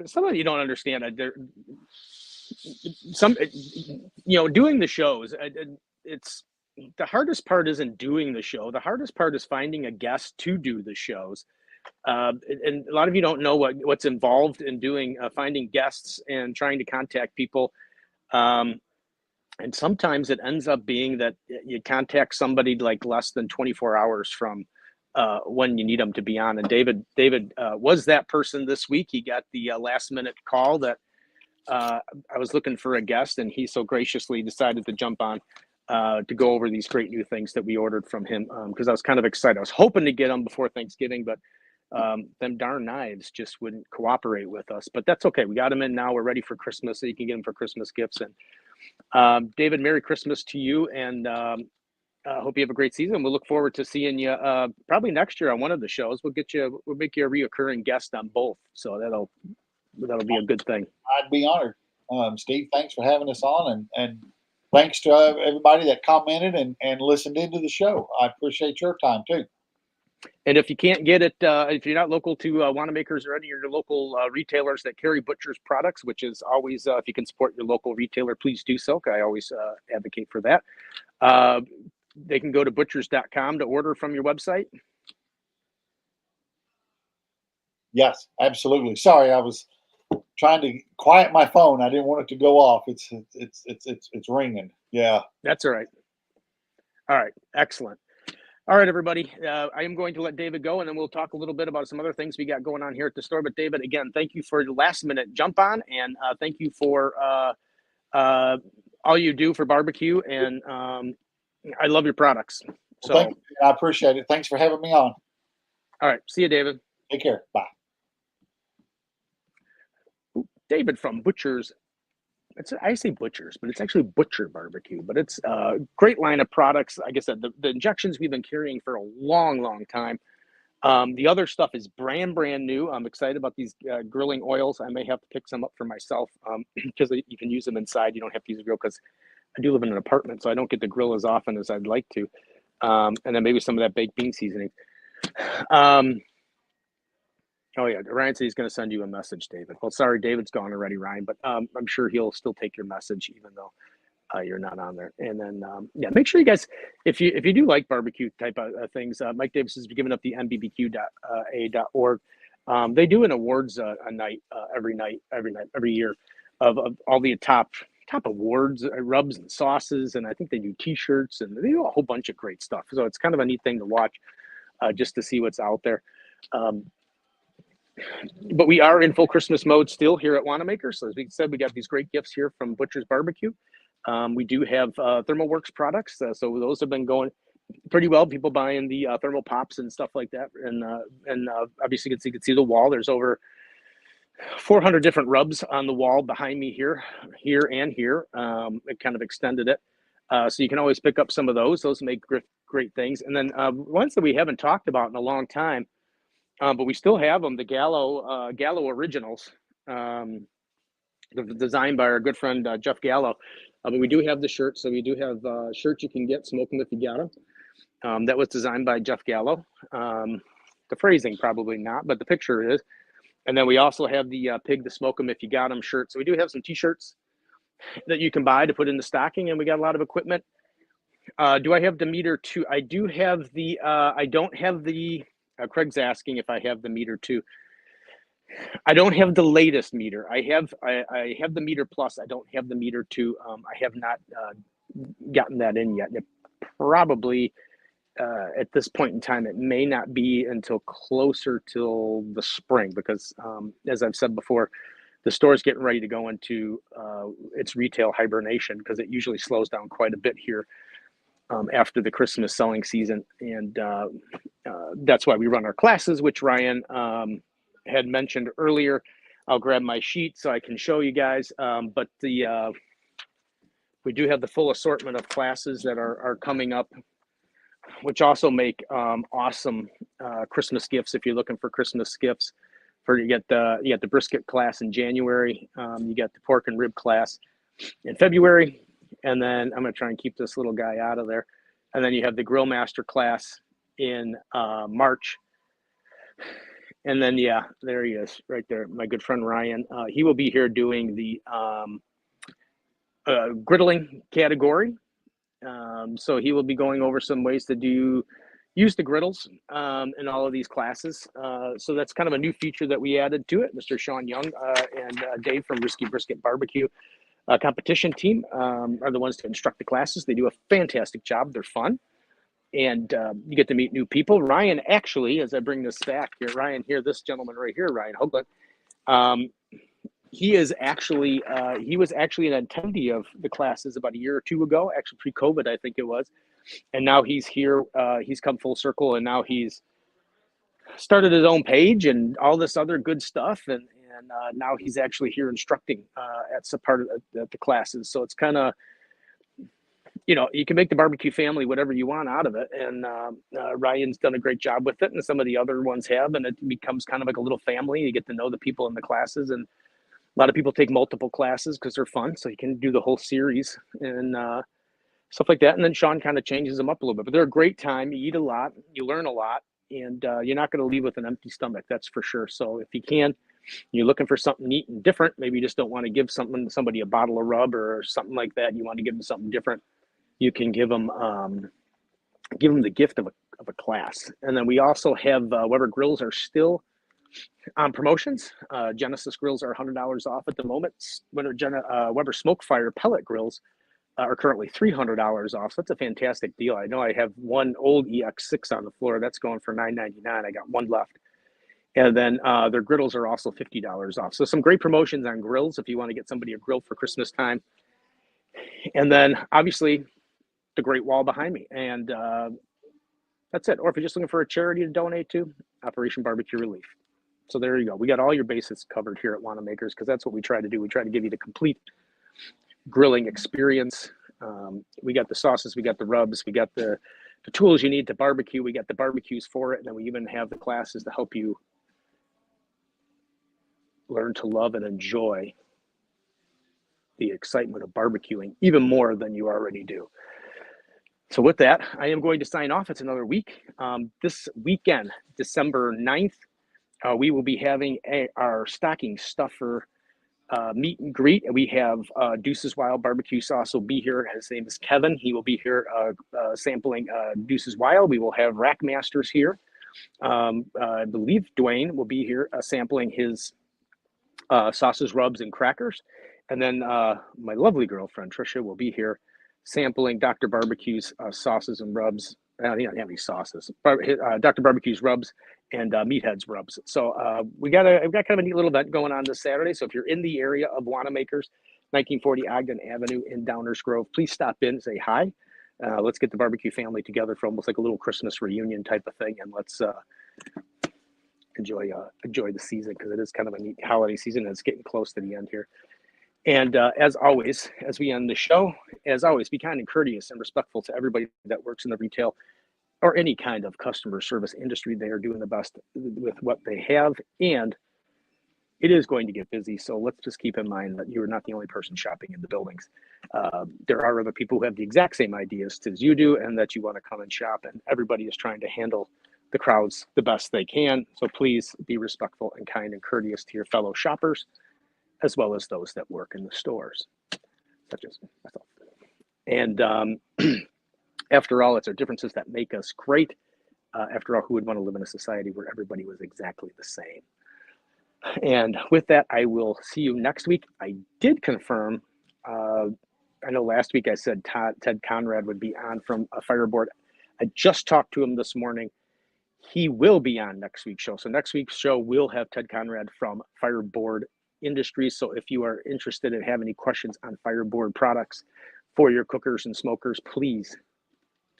something you don't understand. Some, doing the shows, it's the hardest part isn't doing the show. The hardest part is finding a guest to do the shows. And a lot of you don't know what's involved in doing finding guests and trying to contact people. And sometimes it ends up being that you contact somebody like less than 24 hours from when you need them to be on. And David was that person this week. He got the last minute call that I was looking for a guest, and he so graciously decided to jump on to go over these great new things that we ordered from him, because I was kind of excited. I was hoping to get them before Thanksgiving, but them darn knives just wouldn't cooperate with us. But that's okay. We got them in now. We're ready for Christmas, so you can get them for Christmas gifts. And David, Merry Christmas to you, and hope you have a great season. We'll look forward to seeing you probably next year on one of the shows. We'll make you a reoccurring guest on both, so that'll be a good thing. I'd be honored. Steve, thanks for having us on, and thanks to everybody that commented and listened into the show. I appreciate your time too. And if you can't get it, if you're not local to Wannamakers or any of your local retailers that carry Butcher's products, which is always, if you can support your local retailer, please do so. I always advocate for that. They can go to butchers.com to order from your website. Yes, absolutely. Sorry, I was trying to quiet my phone. I didn't want it to go off. It's ringing. Yeah. That's all right. All right. Excellent. All right, everybody. I am going to let David go, and then we'll talk a little bit about some other things we got going on here at the store. But David, again, thank you for the last minute jump on, and thank you for all you do for barbecue. And I love your products. So thank you. I appreciate it. Thanks for having me on. All right. See you, David. Take care. Bye. David from Butcher's. I say Butcher's, but it's actually Butcher Barbecue. But it's a great line of products. Like I said, the injections we've been carrying for a long, long time. The other stuff is brand new. I'm excited about these grilling oils. I may have to pick some up for myself because you can use them inside. You don't have to use a grill, because I do live in an apartment, so I don't get to grill as often as I'd like to. And then maybe some of that baked bean seasoning. Oh yeah, Ryan said he's going to send you a message, David. Well, sorry, David's gone already, Ryan, but I'm sure he'll still take your message even though you're not on there. And then yeah, make sure you guys, if you do like barbecue type of things, Mike Davis has given up the mbbq.a.org. They do an awards night every year of all the top awards, rubs and sauces, and I think they do T-shirts, and they do a whole bunch of great stuff. So it's kind of a neat thing to watch, just to see what's out there. But we are in full Christmas mode still here at Wannemaker. So as we said, we got these great gifts here from Butcher's Barbecue. We do have ThermalWorks products. So those have been going pretty well. People buying the thermal pops and stuff like that. And obviously you can see the wall. There's over 400 different rubs on the wall behind me here, and here. It kind of extended it. So you can always pick up some of those. Those make great things. And then ones that we haven't talked about in a long time, but we still have them, the Gallo Originals, designed by our good friend Jeff Gallo. But we do have the shirts, so we do have shirts you can get, smoke them if you got them. That was designed by Jeff Gallo. The phrasing probably not, but the picture is. And then we also have the pig to smoke them if you got them shirt. So we do have some T-shirts that you can buy to put in the stocking, and we got a lot of equipment. Do I have the meter too? I do have the. I don't have the. Craig's asking if I have the meter too. I don't have the latest meter. I have the meter plus. I don't have the meter two. I have not gotten that in yet. It probably at this point in time, it may not be until closer till the spring, because as I've said before, the store's getting ready to go into its retail hibernation, because it usually slows down quite a bit here after the Christmas selling season. And that's why we run our classes, which Ryan had mentioned earlier. I'll grab my sheet so I can show you guys. But we do have the full assortment of classes that are coming up, which also make awesome Christmas gifts. If you're looking for Christmas gifts, you get the brisket class in January. You got the pork and rib class in February. And then I'm going to try and keep this little guy out of there. And then you have the Grill Master class in March. And then, yeah, there he is right there. My good friend Ryan. He will be here doing the griddling category. So he will be going over some ways to use the griddles in all of these classes. So that's kind of a new feature that we added to it. Mr. Sean Young and Dave from Risky Brisket Barbecue competition team are the ones to instruct the classes. They do a fantastic job. They're fun. And you get to meet new people. Ryan, actually, as I bring this back here, Ryan here, this gentleman right here, Ryan Hoagland, he was actually an attendee of the classes about a year or two ago, actually pre-COVID, I think it was. And now he's here. He's come full circle, and now he's started his own page and all this other good stuff. And now he's actually here instructing at some part of the classes. So it's kind of, you can make the barbecue family whatever you want out of it. And Ryan's done a great job with it, and some of the other ones have. And it becomes kind of like a little family. You get to know the people in the classes, and a lot of people take multiple classes because they're fun. So you can do the whole series and stuff like that. And then Sean kind of changes them up a little bit. But they're a great time. You eat a lot, you learn a lot, and you're not going to leave with an empty stomach. That's for sure. So if you can, you're looking for something neat and different. Maybe you just don't want to give somebody a bottle of rub or something like that. You want to give them something different. You can give them the gift of a class. And then we also have Weber grills are still on promotions. Genesis grills are $100 off at the moment. Weber Smoke Fire pellet grills are currently $300 off. So that's a fantastic deal. I know I have one old EX6 on the floor that's going for $9.99. I got one left. And then their griddles are also $50 off. So some great promotions on grills if you want to get somebody a grill for Christmas time. And then obviously the Great Wall behind me. And that's it. Or if you're just looking for a charity to donate to, Operation Barbecue Relief. So there you go. We got all your bases covered here at Wannamakers because that's what we try to do. We try to give you the complete grilling experience. We got the sauces, we got the rubs, we got the tools you need to barbecue, we got the barbecues for it, and then we even have the classes to help you learn to love and enjoy the excitement of barbecuing even more than you already do. So with that, I am going to sign off. It's another week. This weekend, December 9th, we will be having our stocking stuffer meet and greet. We have Deuce's Wild Barbecue Sauce will be here. His name is Kevin. He will be here sampling Deuce's Wild. We will have Rack Masters here. I believe Dwayne will be here sampling his sauces, rubs, and crackers. And then my lovely girlfriend, Trisha, will be here sampling Dr. Barbecue's sauces and rubs. He doesn't have any sauces. Dr. Barbecue's rubs and Meathead's rubs. So we've got kind of a neat little event going on this Saturday. So if you're in the area of Wannamakers, 1940 Ogden Avenue in Downers Grove, please stop in, say hi. Let's get the barbecue family together for almost like a little Christmas reunion type of thing, and let's enjoy the season because it is kind of a neat holiday season and it's getting close to the end here. And as always, as we end the show, as always, be kind and courteous and respectful to everybody that works in the retail or any kind of customer service industry. They are doing the best with what they have, and it is going to get busy. So let's just keep in mind that you're not the only person shopping in the buildings. There are other people who have the exact same ideas as you do and that you want to come and shop, and everybody is trying to handle the crowds the best they can. So please be respectful and kind and courteous to your fellow shoppers, as well as those that work in the stores, such as myself. And after all, it's our differences that make us great. After all, who would want to live in a society where everybody was exactly the same? And with that, I will see you next week. I did confirm, I know last week I said Ted Conrad would be on from a Fireboard. I just talked to him this morning. He will be on next week's show. So next week's show will have Ted Conrad from Fireboard Industries. So if you are interested and have any questions on Fireboard products for your cookers and smokers, please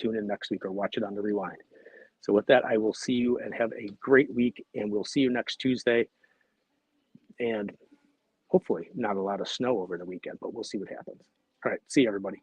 tune in next week or watch it on the rewind. So with that, I will see you and have a great week, and we'll see you next Tuesday. And hopefully not a lot of snow over the weekend, but we'll see what happens. All right, see you, everybody.